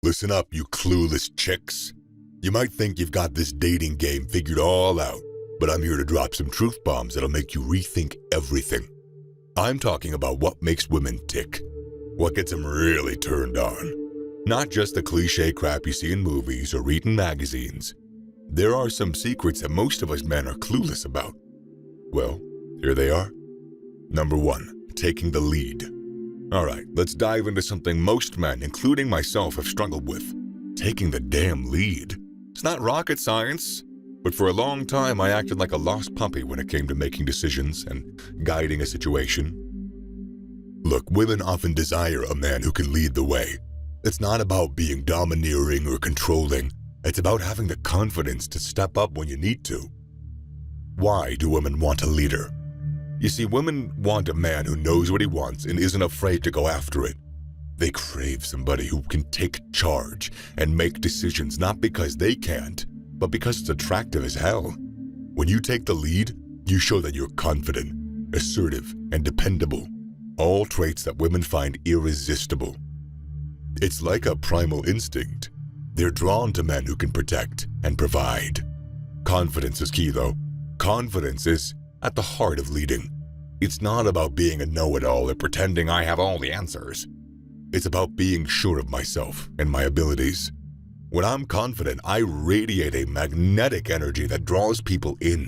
Listen up, you clueless chicks. You might think you've got this dating game figured all out, but I'm here to drop some truth bombs that'll make you rethink everything. I'm talking about what makes women tick, what gets them really turned on. Not just the cliche crap you see in movies or read in magazines. There are some secrets that most of us men are clueless about. Well, here they are. Number 1, taking the lead. Alright, let's dive into something most men, including myself, have struggled with. Taking the damn lead. It's not rocket science, but for a long time I acted like a lost puppy when it came to making decisions and guiding a situation. Look, women often desire a man who can lead the way. It's not about being domineering or controlling. It's about having the confidence to step up when you need to. Why do women want a leader? You see, women want a man who knows what he wants and isn't afraid to go after it. They crave somebody who can take charge and make decisions not because they can't, but because it's attractive as hell. When you take the lead, you show that you're confident, assertive, and dependable. All traits that women find irresistible. It's like a primal instinct. They're drawn to men who can protect and provide. Confidence is key, though. Confidence is at the heart of leading. It's not about being a know-it-all or pretending I have all the answers. It's about being sure of myself and my abilities. When I'm confident, I radiate a magnetic energy that draws people in.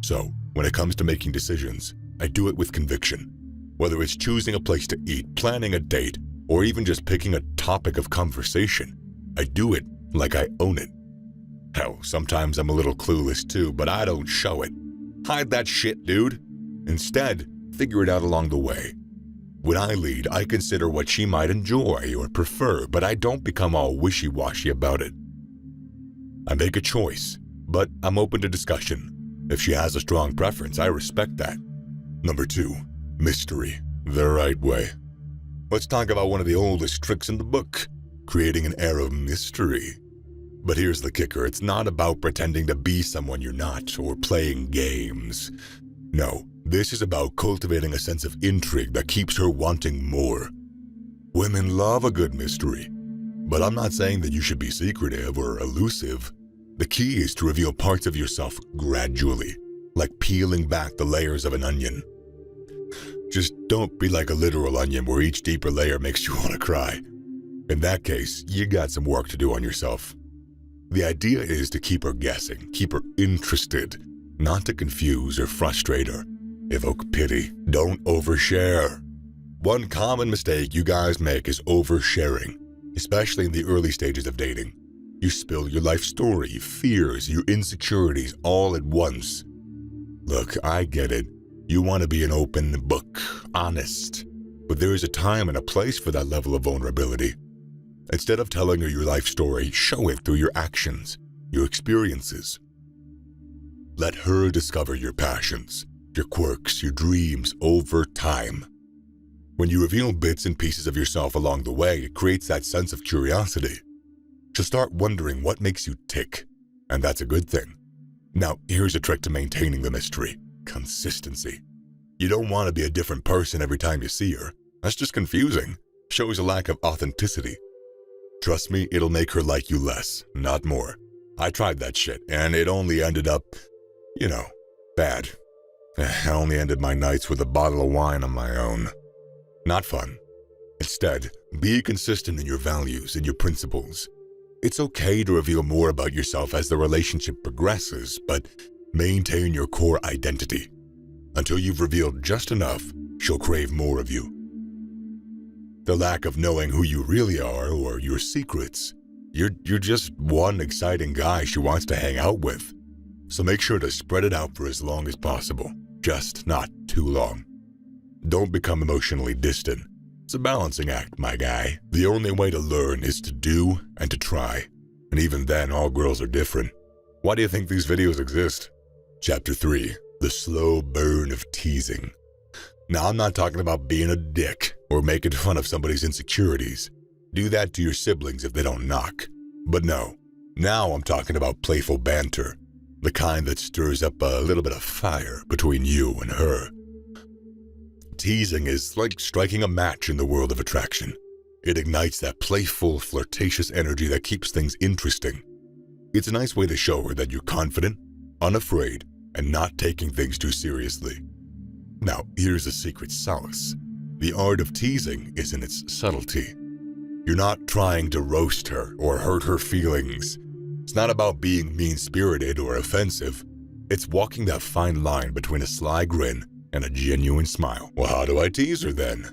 So, when it comes to making decisions, I do it with conviction. Whether it's choosing a place to eat, planning a date, or even just picking a topic of conversation, I do it like I own it. Hell, sometimes I'm a little clueless too, but I don't show it. Hide that shit, dude. Instead, figure it out along the way. When I lead, I consider what she might enjoy or prefer, but I don't become all wishy-washy about it. I make a choice, but I'm open to discussion. If she has a strong preference, I respect that. Number 2, mystery, the right way. Let's talk about one of the oldest tricks in the book, creating an air of mystery. But here's the kicker, it's not about pretending to be someone you're not or playing games. No, this is about cultivating a sense of intrigue that keeps her wanting more. Women love a good mystery, but I'm not saying that you should be secretive or elusive. The key is to reveal parts of yourself gradually, like peeling back the layers of an onion. Just don't be like a literal onion where each deeper layer makes you want to cry. In that case, you got some work to do on yourself. The idea is to keep her guessing, keep her interested, not to confuse or frustrate her. Evoke pity, don't overshare. One common mistake you guys make is oversharing, especially in the early stages of dating. You spill your life story, fears, your insecurities all at once. Look, I get it. You want to be an open book, honest. But there is a time and a place for that level of vulnerability. Instead of telling her your life story, show it through your actions, your experiences. Let her discover your passions, your quirks, your dreams over time. When you reveal bits and pieces of yourself along the way, it creates that sense of curiosity. She'll start wondering what makes you tick, and that's a good thing. Now, here's a trick to maintaining the mystery: consistency. You don't want to be a different person every time you see her. That's just confusing. Shows a lack of authenticity. Trust me, it'll make her like you less, not more. I tried that shit, and it only ended up, bad. I only ended my nights with a bottle of wine on my own. Not fun. Instead, be consistent in your values and your principles. It's okay to reveal more about yourself as the relationship progresses, but maintain your core identity. Until you've revealed just enough, she'll crave more of you. The lack of knowing who you really are or your secrets, you're just one exciting guy she wants to hang out with. So make sure to spread it out for as long as possible, just not too long. Don't become emotionally distant. It's a balancing act, my guy. The only way to learn is to do and to try. And even then, all girls are different. Why do you think these videos exist? Chapter 3, the slow burn of teasing. Now, I'm not talking about being a dick or making fun of somebody's insecurities. Do that to your siblings if they don't knock. But no, now I'm talking about playful banter, the kind that stirs up a little bit of fire between you and her. Teasing is like striking a match in the world of attraction. It ignites that playful, flirtatious energy that keeps things interesting. It's a nice way to show her that you're confident, unafraid, and not taking things too seriously. Now, here's a secret solace. The art of teasing is in its subtlety. You're not trying to roast her or hurt her feelings. It's not about being mean-spirited or offensive. It's walking that fine line between a sly grin and a genuine smile. Well, how do I tease her then?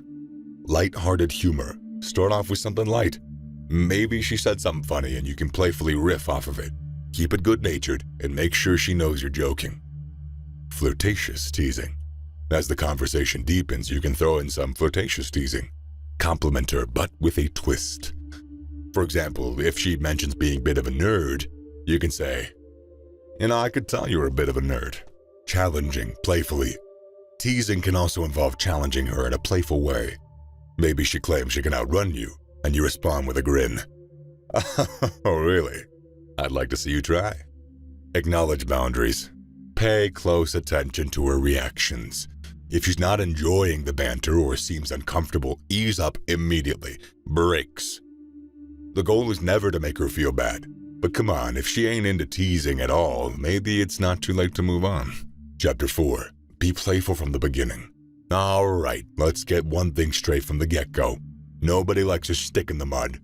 Light-hearted humor. Start off with something light. Maybe she said something funny and you can playfully riff off of it. Keep it good-natured and make sure she knows you're joking. Flirtatious teasing. As the conversation deepens, you can throw in some flirtatious teasing. Compliment her, but with a twist. For example, if she mentions being a bit of a nerd, you can say, I could tell you're a bit of a nerd. Challenging, playfully. Teasing can also involve challenging her in a playful way. Maybe she claims she can outrun you, and you respond with a grin. Oh, really? I'd like to see you try. Acknowledge boundaries. Pay close attention to her reactions. If she's not enjoying the banter or seems uncomfortable, ease up immediately. Breaks. The goal is never to make her feel bad. But come on, if she ain't into teasing at all, maybe it's not too late to move on. Chapter 4. Be playful from the beginning. All right, let's get one thing straight from the get-go. Nobody likes a stick in the mud.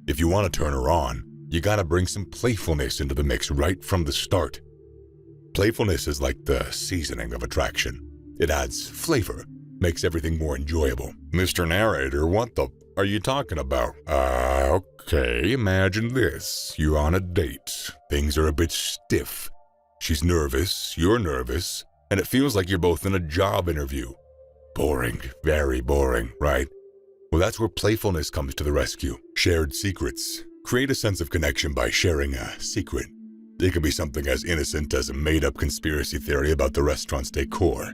If you want to turn her on, you gotta bring some playfulness into the mix right from the start. Playfulness is like the seasoning of attraction. It adds flavor, makes everything more enjoyable. Mr. Narrator, what the are you talking about? Okay, imagine this. You're on a date. Things are a bit stiff. She's nervous, you're nervous, and it feels like you're both in a job interview. Boring, very boring, right? Well, that's where playfulness comes to the rescue. Shared secrets. Create a sense of connection by sharing a secret. It could be something as innocent as a made-up conspiracy theory about the restaurant's decor.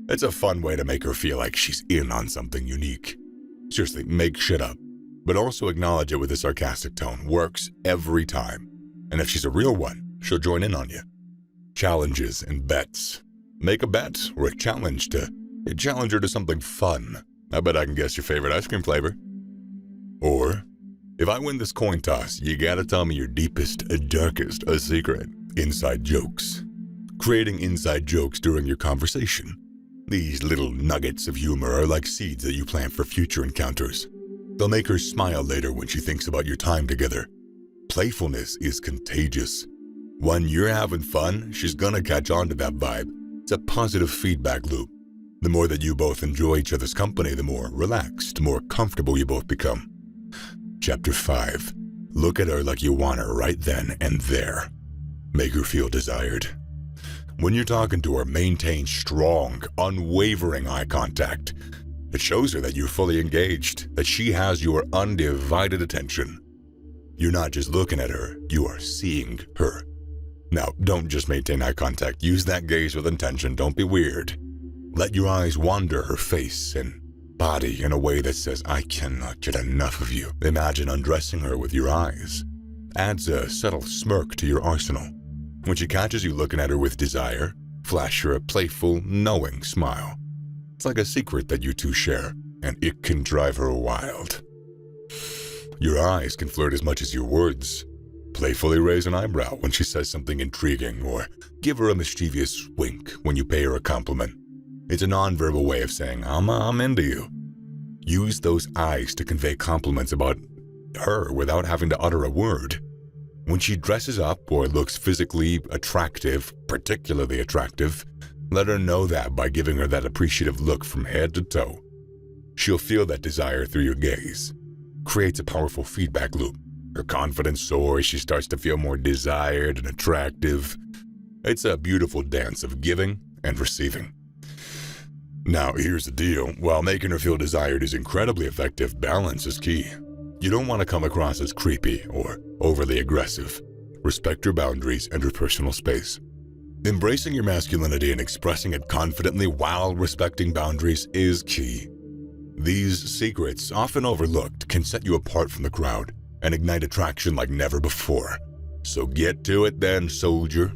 It's a fun way to make her feel like she's in on something unique. Seriously, make shit up, but also acknowledge it with a sarcastic tone. Works every time. And if she's a real one, she'll join in on you. Challenges and bets. Make a bet or a challenge her to something fun. I bet I can guess your favorite ice cream flavor. Or, if I win this coin toss, you gotta tell me your deepest, darkest, secret. Inside jokes. Creating inside jokes during your conversation. These little nuggets of humor are like seeds that you plant for future encounters. They'll make her smile later when she thinks about your time together. Playfulness is contagious. When you're having fun, she's gonna catch on to that vibe. It's a positive feedback loop. The more that you both enjoy each other's company, the more relaxed, more comfortable you both become. Chapter 5. Look at her like you want her right then and there. Make her feel desired. When you're talking to her, maintain strong, unwavering eye contact. It shows her that you're fully engaged, that she has your undivided attention. You're not just looking at her, you are seeing her. Now, don't just maintain eye contact. Use that gaze with intention. Don't be weird. Let your eyes wander her face and body in a way that says, I cannot get enough of you. Imagine undressing her with your eyes. Adds a subtle smirk to your arsenal. When she catches you looking at her with desire, flash her a playful, knowing smile. It's like a secret that you two share, and it can drive her wild. Your eyes can flirt as much as your words. Playfully raise an eyebrow when she says something intriguing, or give her a mischievous wink when you pay her a compliment. It's a nonverbal way of saying, I'm into you. Use those eyes to convey compliments about her without having to utter a word. When she dresses up or looks physically attractive, particularly attractive, let her know that by giving her that appreciative look from head to toe. She'll feel that desire through your gaze. Creates a powerful feedback loop. Her confidence soars, she starts to feel more desired and attractive. It's a beautiful dance of giving and receiving. Now, here's the deal. While making her feel desired is incredibly effective, balance is key. You don't want to come across as creepy or overly aggressive. Respect her boundaries and her personal space. Embracing your masculinity and expressing it confidently while respecting boundaries is key. These secrets, often overlooked, can set you apart from the crowd and ignite attraction like never before. So get to it then, soldier.